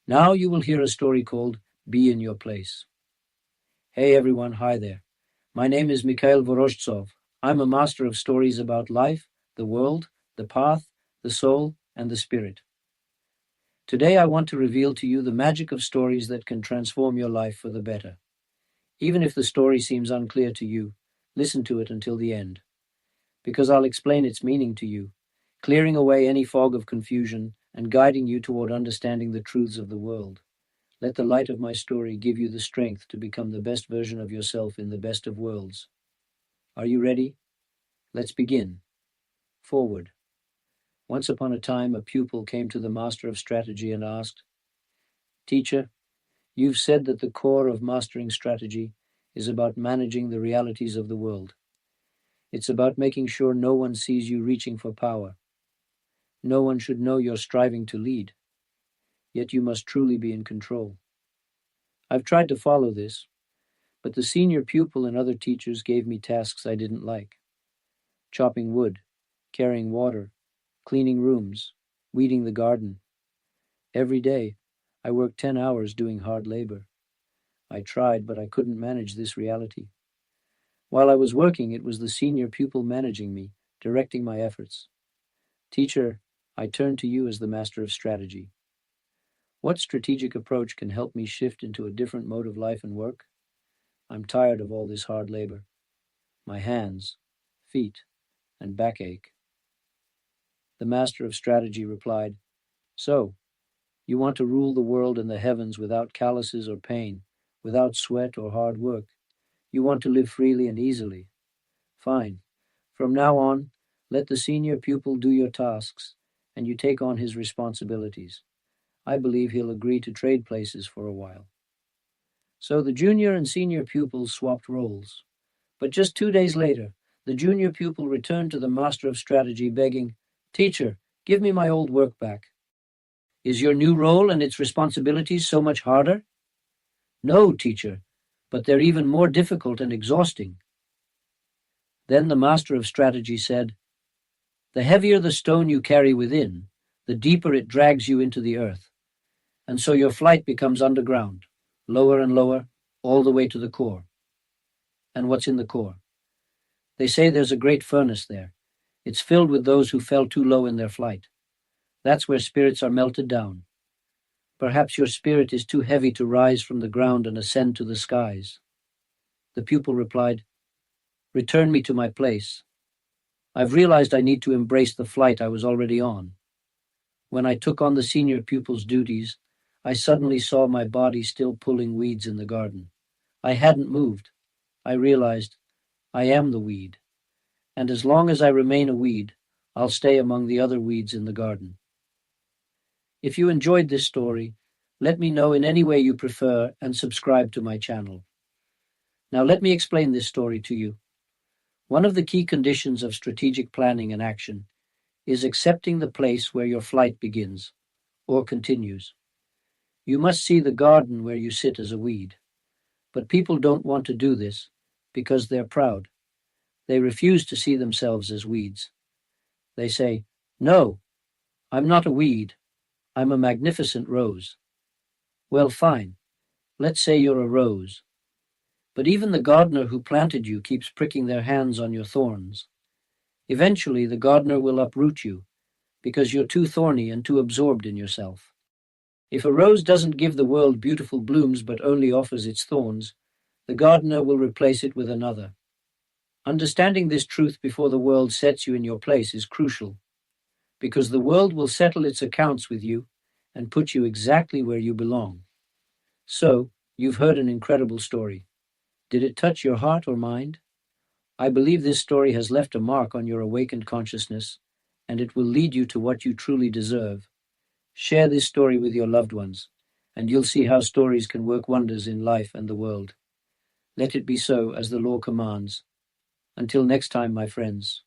Now you will hear a story called Be in Your Place. Hey everyone, hi there. My name is Mikhail Voroshtsov. I'm a master of stories about life, the world, the path, the soul, and the spirit. Today I want to reveal to you the magic of stories that can transform your life for the better. Even if the story seems unclear to you, listen to it until the end, because I'll explain its meaning to you, clearing away any fog of confusion and guiding you toward understanding the truths of the world. Let the light of my story give you the strength to become the best version of yourself in the best of worlds. Are you ready? Let's begin. Forward. Once upon a time, a pupil came to the master of strategy and asked, "Teacher, you've said that the core of mastering strategy is about managing the realities of the world. It's about making sure no one sees you reaching for power. No one should know you're striving to lead. Yet you must truly be in control. I've tried to follow this, but the senior pupil and other teachers gave me tasks I didn't like. Chopping wood, carrying water, cleaning rooms, weeding the garden. Every day, I worked 10 hours doing hard labor. I tried, but I couldn't manage this reality. While I was working, it was the senior pupil managing me, directing my efforts. Teacher, I turn to you as the master of strategy. What strategic approach can help me shift into a different mode of life and work? I'm tired of all this hard labor. My hands, feet, and back ache." The master of strategy replied, "So, you want to rule the world and the heavens without calluses or pain, without sweat or hard work. You want to live freely and easily. Fine. From now on, let the senior pupil do your tasks, and you take on his responsibilities. I believe he'll agree to trade places for a while." So the junior and senior pupils swapped roles. But just 2 days later, the junior pupil returned to the master of strategy begging, "Teacher, give me my old work back." "Is your new role and its responsibilities so much harder?" "No, teacher, but they're even more difficult and exhausting." Then the master of strategy said, "The heavier the stone you carry within, the deeper it drags you into the earth. And so your flight becomes underground, lower and lower, all the way to the core." And what's in the core? They say there's a great furnace there. It's filled with those who fell too low in their flight. That's where spirits are melted down. Perhaps your spirit is too heavy to rise from the ground and ascend to the skies. The pupil replied, "Return me to my place. I've realized I need to embrace the flight I was already on." When I took on the senior pupil's duties, I suddenly saw my body still pulling weeds in the garden. I hadn't moved. I realized I am the weed, and as long as I remain a weed, I'll stay among the other weeds in the garden. If you enjoyed this story, let me know in any way you prefer and subscribe to my channel. Now let me explain this story to you. One of the key conditions of strategic planning and action is accepting the place where your flight begins or continues. You must see the garden where you sit as a weed. But people don't want to do this because they're proud. They refuse to see themselves as weeds. They say, "No, I'm not a weed. I'm a magnificent rose." Well, fine. Let's say you're a rose. But even the gardener who planted you keeps pricking their hands on your thorns. Eventually, the gardener will uproot you because you're too thorny and too absorbed in yourself. If a rose doesn't give the world beautiful blooms but only offers its thorns, the gardener will replace it with another. Understanding this truth before the world sets you in your place is crucial, because the world will settle its accounts with you and put you exactly where you belong. So, you've heard an incredible story. Did it touch your heart or mind? I believe this story has left a mark on your awakened consciousness, and it will lead you to what you truly deserve. Share this story with your loved ones, and you'll see how stories can work wonders in life and the world. Let it be so as the law commands. Until next time, my friends.